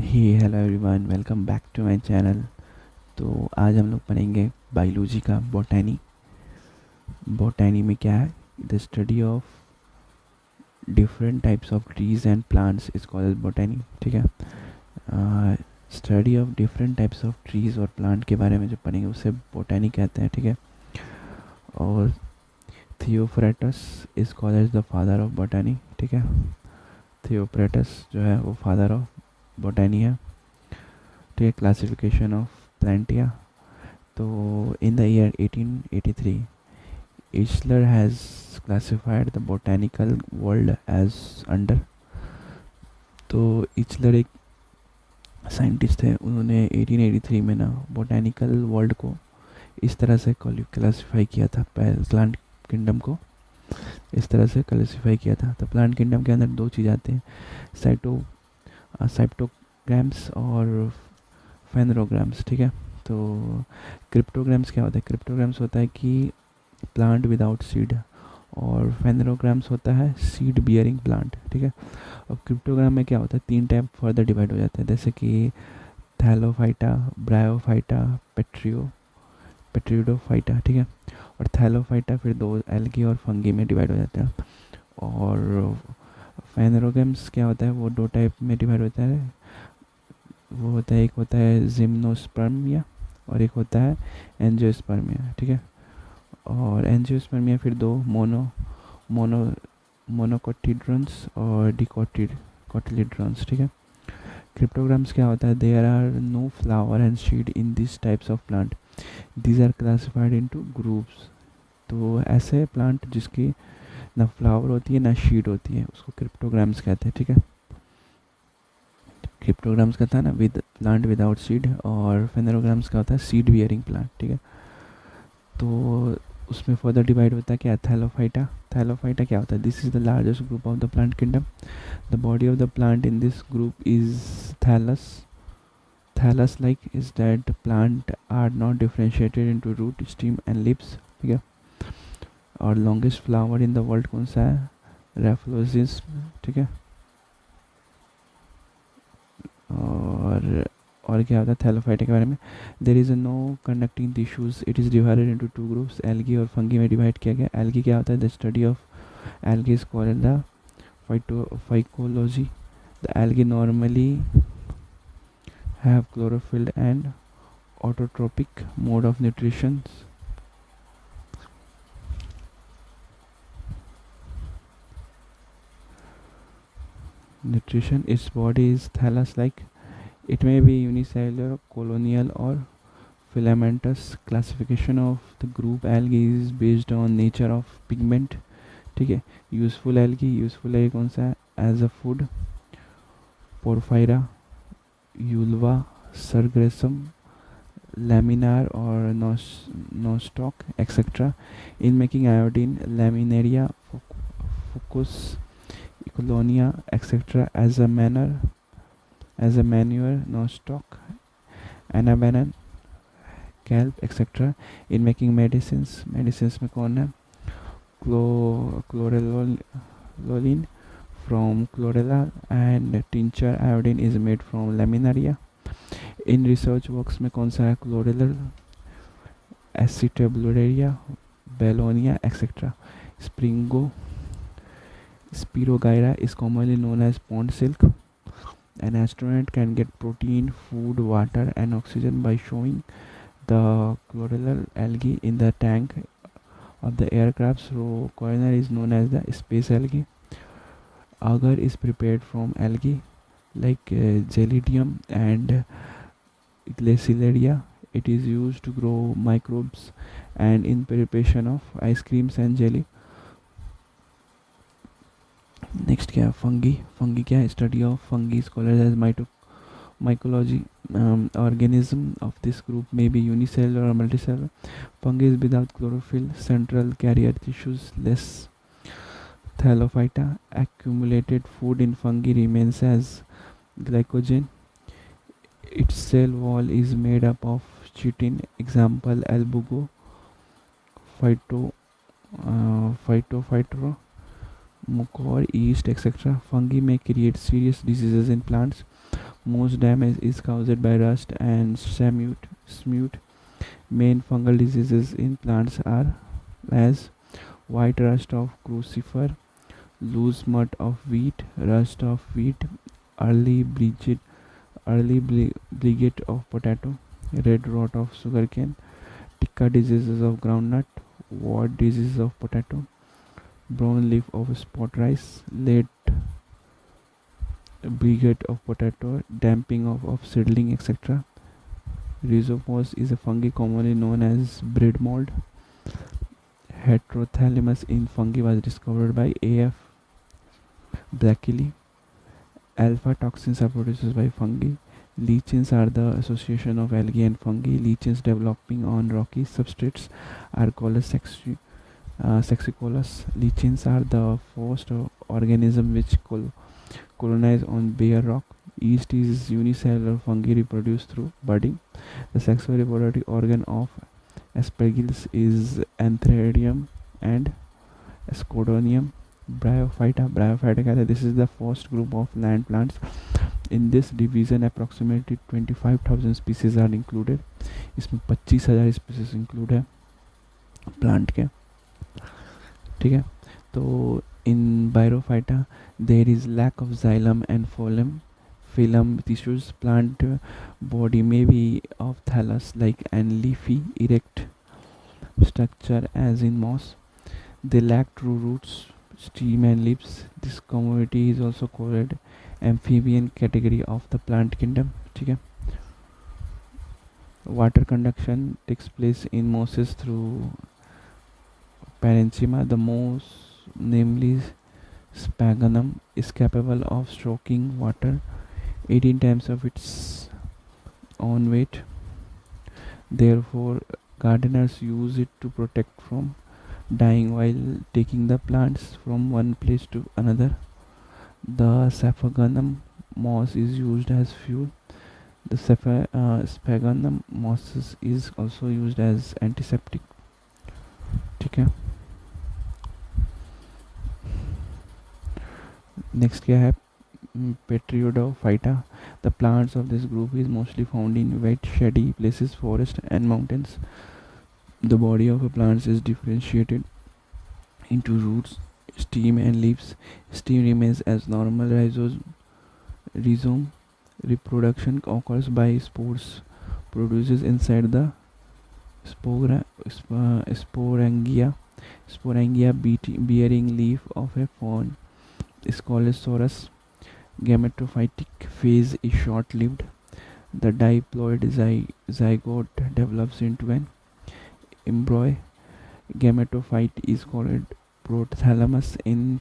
Hey hello everyone, welcome back to my channel. तो आज हम लोग पढ़ेंगे बायोलॉजी का बॉटनी। बॉटनी में क्या है? The study of different types of trees and plants is called botany. ठीक है, study of different types of trees और प्लांट के बारे में जो पढ़ेंगे उसे बॉटनी कहते हैं। ठीक है, और Theophrastus is called as the father of botany. ठीक है, थियोफ्रेटस जो है वो फादर ऑफ बॉटनी है। ठीक है, क्लासिफिकेशन ऑफ प्लांटिया। तो in the year 1883, Eichler has classified the botanical world as under। तो इचलर एक साइंटिस्ट है, उन्होंने 1883 में ना बोटानिकल वर्ल्ड को इस तरह से क्लासिफाई किया था। प्लांट किंगडम को इस तरह से क्लासिफाई किया था। तो प्लांट किंगडम के अंदर दो चीज़ आते हैं, साइटोग्राम्स और फेनरोग्राम्स। ठीक है, तो क्रिप्टोग्राम्स क्या होता है? क्रिप्टोग्राम्स होता है कि प्लांट विदाउट सीड, और फेनरोग्राम्स होता है सीड बियरिंग प्लांट। ठीक है, अब क्रिप्टोग्राम में क्या होता है, तीन टाइप फर्दर डिवाइड हो जाते हैं, जैसे कि थैलोफाइटा, ब्रायोफाइटा, पेट्रिडोफाइटा। ठीक है, और थैलोफाइटा फिर दो एल्गी और फंगी में डिवाइड हो जाते हैं। और फेनरोग्राम्स क्या होता है, वो दो टाइप में डिवाइड होता है। वो होता है, एक होता है जिम्नोस्पर्मिया और एक होता है एंजियोस्पर्मिया। ठीक है, और एंजियोस्पर्मिया फिर दो मोनो मोनोकोटिड्रॉन्स और डिकोटिलिड्रॉन्स। ठीक है, क्रिप्टोग्राम्स क्या होता है, there are no flower and seed in this types of plant, these are classified into groups. तो ऐसे प्लांट जिसकी ना फ्लावर होती है ना सीड होती है, उसको क्रिप्टोग्राम्स कहते हैं। ठीक है, क्रिप्टोग्राम्स का था ना विद प्लांट विदाउट सीड, और फेनरोग्राम्स का होता है सीड बियरिंग प्लांट। ठीक है, तो उसमें फर्दर डिवाइड होता है क्या, थैलोफाइटा। थैलोफाइटा क्या होता है, this is the largest group of the plant kingdom. The body of the plant in this group is thallus. Thallus like is that plant are not differentiated into root, stem and leaves. ठीक है, और longest flower in the world कौन सा है, रेफ्लोजिस। ठीक है, और क्या होता है थैलोफाइटा के बारे में, there is no conducting tissues, it is divided into two groups, algae और फंगी में डिवाइड किया गया। एल्गी क्या होता है, the study of algae is called the phycology. The algae normally have chlorophyll and autotrophic mode of nutrition. Its body is thallus like. It may be unicellular, colonial or filamentous. Classification of the group algae is based on nature of pigment. ठीक है, useful है कौन सा है, as a food, Porphyra, Ulva, Sargassum, laminar or nostoc, etc. In making iodine, laminaria, fucus, ecolonia, etc. As a manure, nostoc, anabanan, kelp, etc. In making medicines में कौन है, chlorelline from chlorella, and tincture iodine is made from laminaria. इन research works में कौन सा है, Chlorella, Acetabularia, Valonia, etcetera. स्प्रिंगो spirogyra is commonly known as pond silk. An astronaut can get protein, food, water and oxygen by showing the chlorella algae in the tank of the aircraft. So coroner is known as the space algae. Agar is prepared from algae like gelidium and Glaciaria. It is used to grow microbes and in preparation of ice creams and jelly. Next क्या है, fungi क्या है, study of fungi is called as mycology. Organism of this group may be unicellular or multicellular. Fungi is without chlorophyll, central carrier tissues less. Thallophyta, accumulated food in fungi remains as glycogen. Its cell wall is made up of chitin, example albugo, phytophytro, mucor, yeast, etc. Fungi may create serious diseases in plants. Most damage is caused by rust and smut. Main fungal diseases in plants are as white rust of crucifer, loose mud of wheat, rust of wheat, early brigade, brigade of potato, red rot of sugarcane, ticka diseases of groundnut, wart disease of potato, brown leaf of spot rice, late brigade of potato, damping of seedling, etc. Rhizopus is a fungi commonly known as bread mold. Heterothalamus in fungi was discovered by A.F. Blakely. Alpha toxins are produced by fungi. Lichens are the association of algae and fungi. Lichens developing on rocky substrates are called as sexicolous. Lichens are the first organism which colonize on bare rock. Yeast is unicellular fungi reproduced through budding. The sexual reproductive organ of aspergills is antheridium and scodonium. Bryophyta, this is the first group of land plants. In this division approximately 25,000 species are included. इसमें 25,000 species include है plant के. ठीक है, तो in Bryophyta there is lack of xylem and phylum tissues. Plant body may be of thallus like and leafy erect structure as in moss. They lack true roots, stem and leaves. This community is also called amphibian category of the plant kingdom. ठीक है. Water conduction takes place in mosses through parenchyma. The moss, namely sphagnum, is capable of stroking water 18 times of its own weight. Therefore, gardeners use it to protect from dying while taking the plants from one place to another. The sphagnum moss is used as fuel. The sphagnum moss is also used as antiseptic. ठीक है. Next क्या है? Petriodophyta. The plants of this group is mostly found in wet, shady places, forests, and mountains. The body of a plant is differentiated into roots, stem, and leaves. Stem remains as normal. Rhizome reproduction occurs by spores produced inside the sporangia. Sporangia bearing leaf of a fern is called a sorus. Gametophytic phase is short-lived. The diploid zygote develops into an embryo. Gametophyte is called prothalamus. In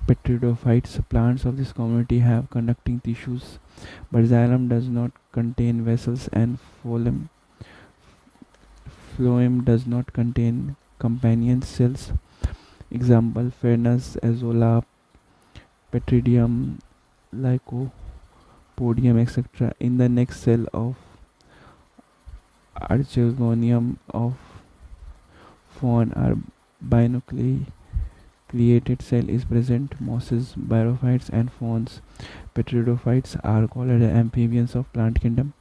Petridophytes, plants of this community have conducting tissues, but xylem does not contain vessels and phloem does not contain companion cells. Example: Fairness, Azolla, Petridium, Lycopodium, etc. In the next cell of Archegonium of fawn are binocularly created cell is present. Mosses, bryophytes, and fawns. Petridophytes are called amphibians of plant kingdom.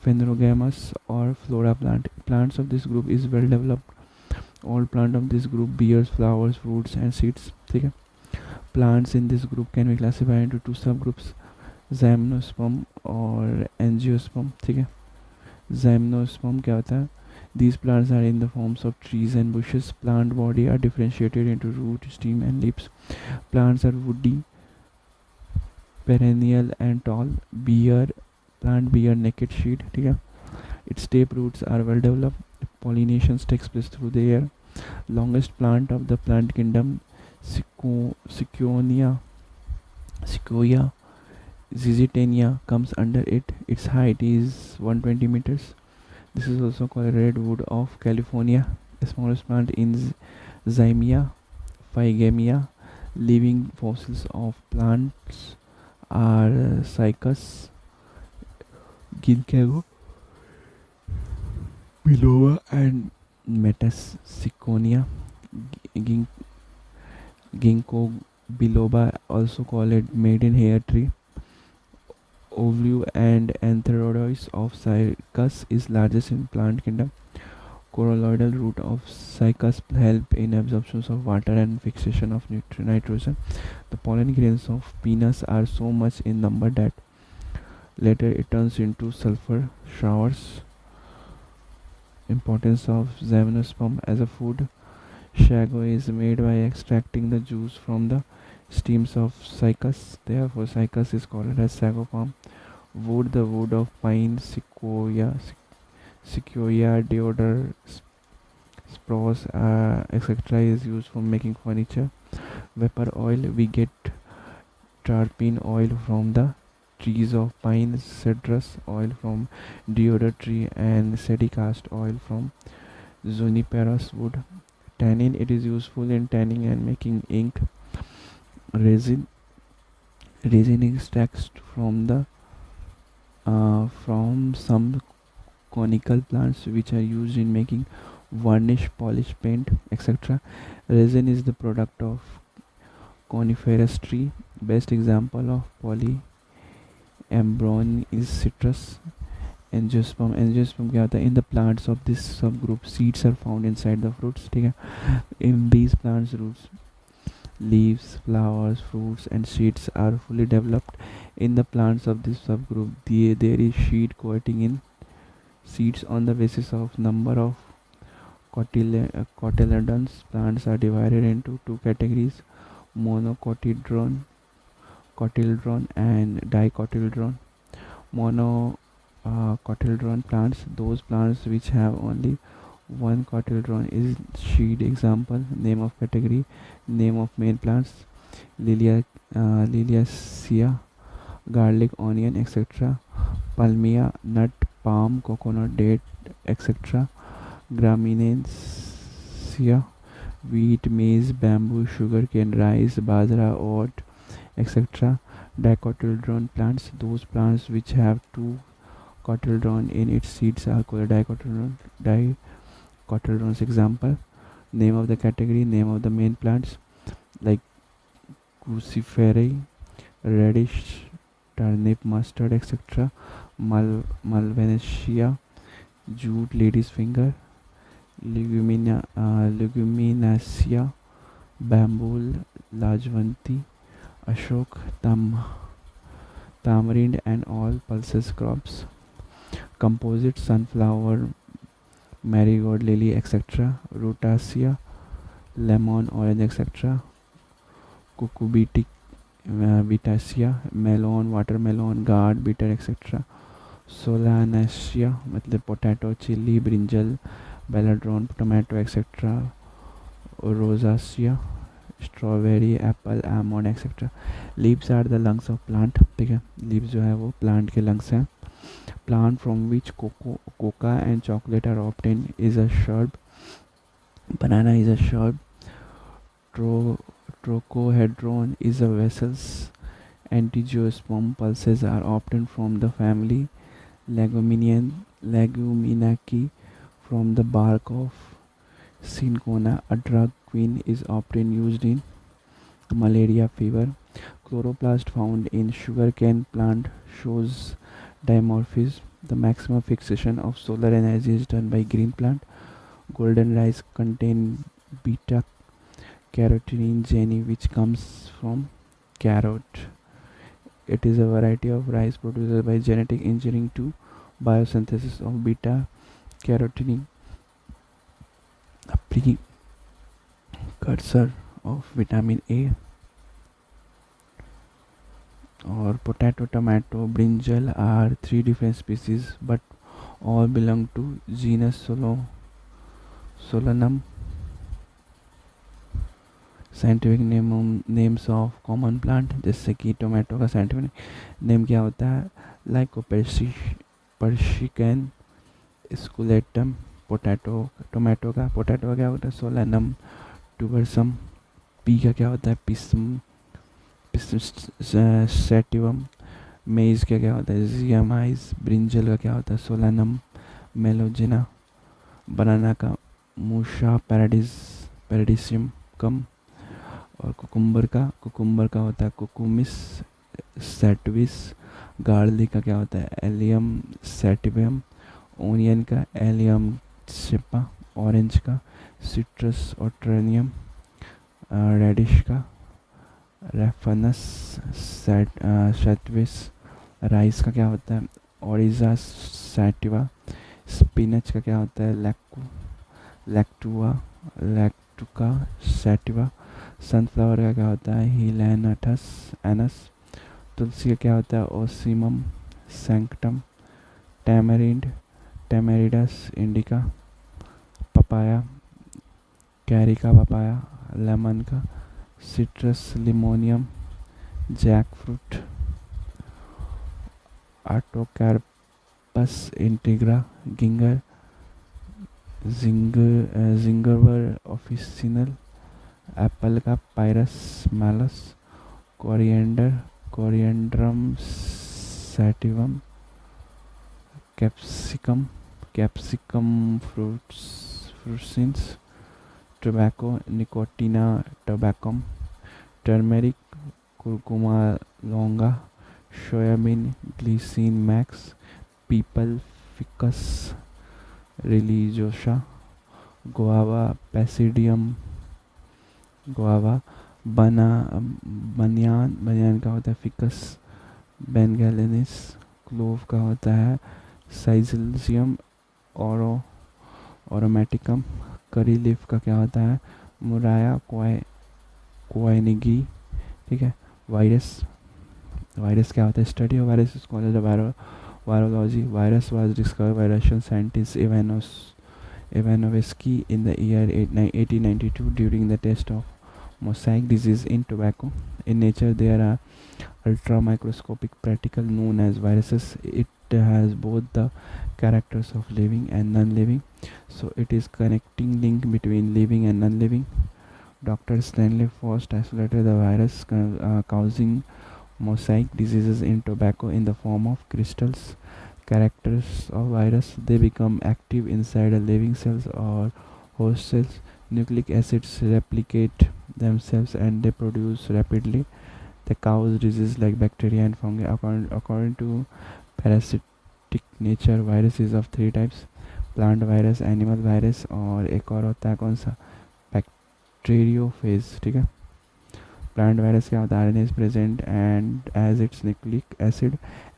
Phanerogamous or flora plant. Plants of this group is well developed. All plant of this group bears flowers, fruits, and seeds. ठीक है. Plants in this group can be classified into two subgroups: Gymnosperm और Angiosperm. ठीक है. Gymnosperm क्या होता है? These plants are in the forms of trees and bushes. Plant body are differentiated into root, stem, and leaves. Plants are woody, perennial, and tall. Plant bear naked seed. ठीक है. Its tape roots are well developed. Pollination takes place through the air. Longest plant of the plant kingdom, Sequoia zizitania, comes under it. Its height is 120 meters. This is also called redwood of California. The smallest plant in Zymia, Phygemia. Living fossils of plants are Cycas, Ginkgo biloba, and Metaciconia. Ginkgo biloba, also called it maiden hair tree. Overview and antheroids of cycas is largest in plant kingdom. Colloidal root of cycas help in absorption of water and fixation of nitrogen. The pollen grains of peanuts are so much in number that later it turns into sulfur showers. Importance of xanthospum as a food. Shago is made by extracting the juice from the stems of cycas. Therefore, cycas is called as sago palm. Wood, the wood of pine, sequoia, deodar, spruce, etc. is used for making furniture. Vapor oil, we get tarpine oil from the trees of pine, citrus oil from deodar tree, and cedicast oil from juniperus wood. Tannin, it is useful in tanning and making ink. Resin, resin extracts from some conical plants which are used in making varnish, polish, paint, etc. Resin is the product of coniferous tree. Best example of polyambron is citrus. Angiosperm क्या होता है? In the plants of this sub group seeds are found inside the fruits. ठीक है, in these plants roots, leaves, flowers, fruits, and seeds are fully developed. In the plants of this subgroup, there is seed coating in seeds on the basis of number of cotyledons. Plants are divided into two categories: monocotyledon, cotyledon, and dicotyledon. Monocotyledon plants, those plants which have only one cotyledon, is seed. Example, name of category, name of main plants: Liliaceae, garlic, onion, etc. Palmia, nut, palm, coconut, date, etc. Gramineaceae, wheat, maize, bamboo, sugarcane, rice, bajra, oat, etc. Dicotyledon plants, those plants which have two cotyledon in its seeds are called dicotyledons. Example, name of the category, name of the main plants like cruciferae, radish, turnip, mustard, etc. Malvaceae, jute, lady's finger. Leguminaceae, bamboo, lajvanti, ashok, tamarind, and all pulses crops. Composite, sunflower, marigold, lily, etc. Rutaceae, lemon, orange, etc. Cucurbitaceae, melon, watermelon, gourd, bitter, etc. Solanaceae, मतलब potato, chili, brinjal, belladron, tomato, etc. Rosacea, strawberry, apple, almond, etc. Leaves are the lungs of plant. ठीक है, leaves जो है वो plant के lungs हैं. Plant from which coca and chocolate are obtained is a shrub. Banana is a shrub. Trochohedron is a vessels. Angiosperm pulses are obtained from the family Leguminaceae from the bark of cinchona. A drug queen is often used in malaria fever. Chloroplast found in sugarcane plant shows dimorphism. The maximum fixation of solar energy is done by green plant. Golden rice contain beta carotene gene which comes from carrot. It is a variety of rice produced by genetic engineering to biosynthesis of beta carotene, a precursor of vitamin A. Or potato, tomato, brinjal are three different species but all belong to genus Solanum. Scientific names of common plant, जैसे कि tomato का scientific name क्या होता है? लाइकोपर्सिकन स्कुलेटम. Tomato का क्या होता है? सोलानम ट्यूबरसम. पी का क्या होता है? पिस्सेटिवम. मेज का क्या होता है? जियामाइज. ब्रिंजल का क्या होता है? सोलानम मेलोजिना. बनाना का मूशा पैराडिसियम कम. और कुकुम्बर का होता है कुकुमिस सेटविस। गार्लिक का क्या होता है एलियम सेटिवम। ओनियन का एलियम सिपा। ऑरेंज का सिट्रस ऑट्रेनियम। रेडिश का रेफनस सेटविस। राइस का क्या होता है ओरिजा सैटिवा। स्पिनच का क्या होता है लैक्टुआ लैक्टुका सैटिवा। सनफ्लावर का क्या होता है हिलेनाटस एनस। तुलसी का क्या होता है Ocimum sanctum. Tamarind Tamarindus indica. Papaya Carica का पपाया। लेमन का Citrus limonium. Jack fruit Artocarpus integra. Ginger Zingiber officinale. Apple का Pyrus malus. Coriandrum sativum. Capsicum fruits. Tobacco Nicotiana tabacum. Turmeric Curcuma longa. Soybean Glycine max. Peepal Ficus religiosa. Guava Psidium guava. Banyan का होता है ficus बेंगेलिनिस। Clove का होता है साइजिलियम ओरोमेटिकम। करी leaf का क्या होता है मुराया कोएनिगी। ठीक है। वायरस वायरस क्या होता है study of virus is called virology. Virus was discovered by Russian scientist Ivanovsky in the year 1892 during the test of mosaic disease in tobacco. In nature, there are ultramicroscopic particles known as viruses. It has both the characters of living and non-living, so it is connecting link between living and non-living. Dr. Stanley Frost isolated the virus causing mosaic diseases in tobacco in the form of crystals. Characters of virus: they become active inside a living cells or host cells. Nucleic acids replicate themselves and they produce rapidly. They cause disease like bacteria and fungi. According to parasitic nature, virus is of three types: plant virus, animal virus और एक और होता है कौन सा bacteriophage. ठीक है. Plant virus क्या होता है RNA is present and as its nucleic acid.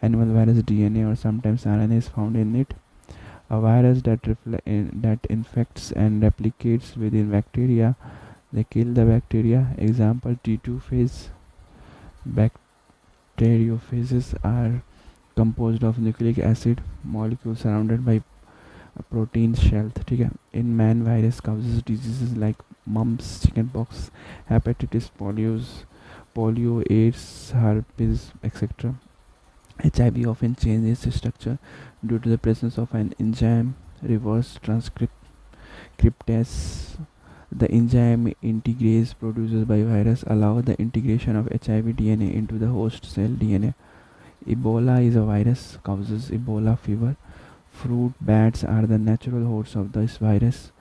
Animal virus DNA or sometimes RNA is found in it. A virus that infects and replicates within bacteria. They kill the bacteria. Example T2 phase. Bacteriophages are composed of nucleic acid molecules surrounded by a protein shell. ठीक है. In man, virus causes diseases like mumps, chickenpox, hepatitis, polio, AIDS, herpes, etc. HIV often changes its structure due to the presence of an enzyme, reverse transcriptase. The enzyme integrase produced by virus allow the integration of HIV DNA into the host cell DNA. Ebola is a virus, causes Ebola fever. Fruit bats are the natural hosts of this virus.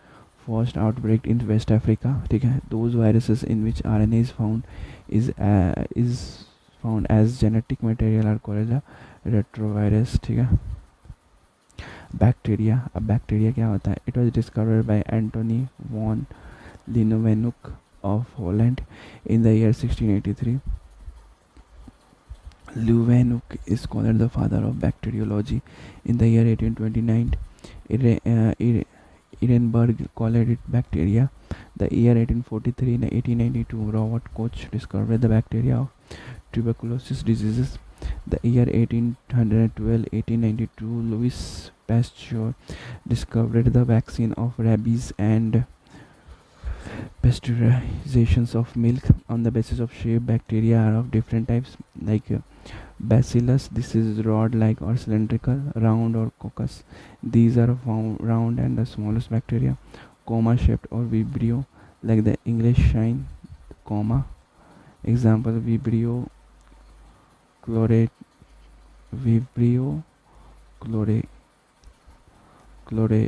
First outbreak in West Africa. ठीक है. Those viruses in which RNA is found as genetic material are called retrovirus. ठीक है. Bacteria. अब bacteria क्या होता है It was discovered by Antony von Leeuwenhoek of Holland in the year 1683. Leeuwenhoek is called the father of bacteriology. In the year 1829, Ehrenberg called it bacteria. The year 1843 and 1892, Robert Koch discovered the bacteria of tuberculosis diseases. The year 1812-1892, Louis Pasteur discovered the vaccine of rabies and pasteurizations of milk on the basis of shape. Bacteria are of different types, like Bacillus. This is rod-like or cylindrical, round or coccus. These are found round and the smallest bacteria. Coma-shaped or vibrio, like the English shine, comma. Example: vibrio chlorate, vibrio chlore,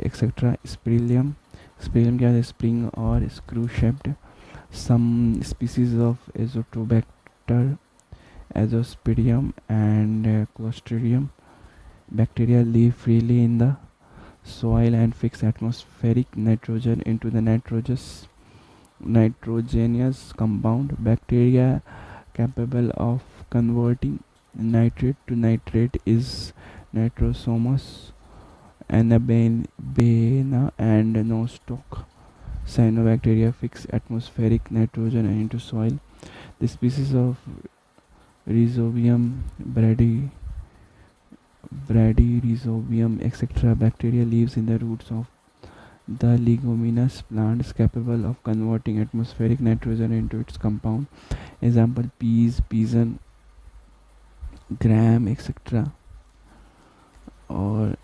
etc. Spirillum क्या है spring or screw shaped. Some species of Azotobacter, Azospirium, and Clostridium bacteria live freely in the soil and fix atmospheric nitrogen into the nitrogenous compound. Bacteria capable of converting nitrate to nitrate is Nitrosomus anabaena and nostoc. Cyanobacteria fix atmospheric nitrogen into soil. The species of Rhizobium, Bradyrhizobium, etc. bacteria lives in the roots of the leguminous plants capable of converting atmospheric nitrogen into its compound. Example: peas, pigeon, gram, etc. Or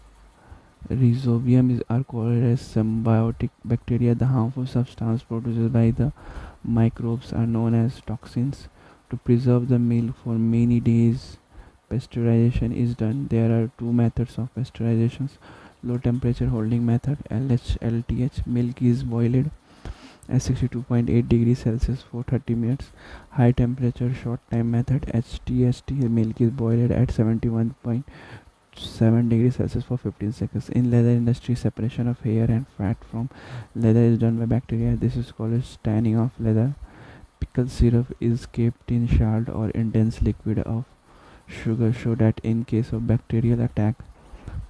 Rhizobium are called as symbiotic bacteria. The harmful substance produced by the microbes are known as toxins. To preserve the milk for many days, pasteurization is done. There are two methods of pasteurization: low temperature holding method (LHLTH). Milk is boiled at 62.8 degrees Celsius for 30 minutes. High temperature short time method (HTST). Milk is boiled at 71.7 degrees Celsius for 15 seconds. In leather industry, separation of hair and fat from leather is done by bacteria. This is called as tanning of leather. Pickle syrup is kept in salt or in dense liquid of sugar so that in case of bacterial attack,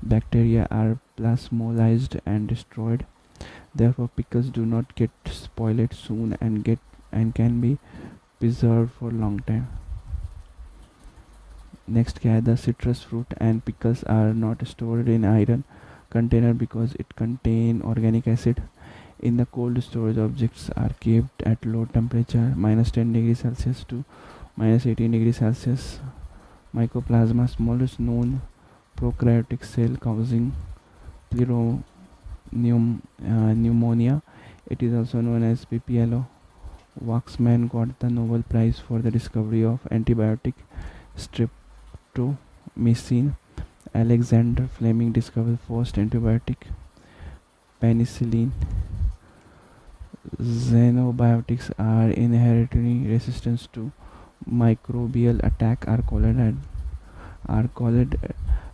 bacteria are plasmolized and destroyed. Therefore, pickles do not get spoiled soon and can be preserved for long time. Next क्या है, the citrus fruit and pickles are not stored in iron container because it contain organic acid. In the cold storage, objects are kept at low temperature (-10 degrees Celsius to -18 degrees Celsius). Mycoplasma, smallest known prokaryotic cell causing pneumonia. It is also known as PPLO. Waxman got the Nobel Prize for the discovery of antibiotic streptomycin. Alexander Fleming discovered first antibiotic, penicillin. Xenobiotics are inherently resistant to microbial attack are called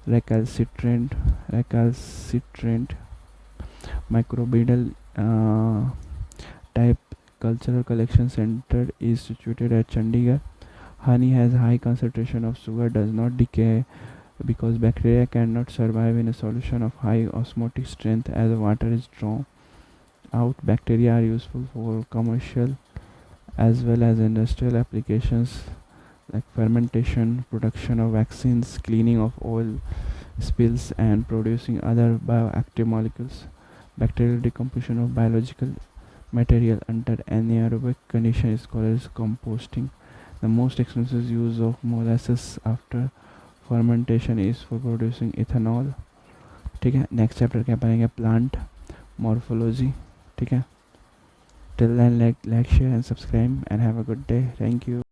recalcitrant microbial type. Cultural Collection Center is situated at Chandigarh. Honey has high concentration of sugar, does not decay because bacteria cannot survive in a solution of high osmotic strength as water is drawn out. Bacteria are useful for commercial as well as industrial applications like fermentation, production of vaccines, cleaning of oil spills, and producing other bioactive molecules. Bacterial decomposition of biological material under anaerobic condition is called as composting. The most extensive use of molasses after fermentation is for producing ethanol. ठीक है, next chapter क्या पढ़ेंगे, plant morphology. ठीक है, till then like share and subscribe and have a good day. Thank you.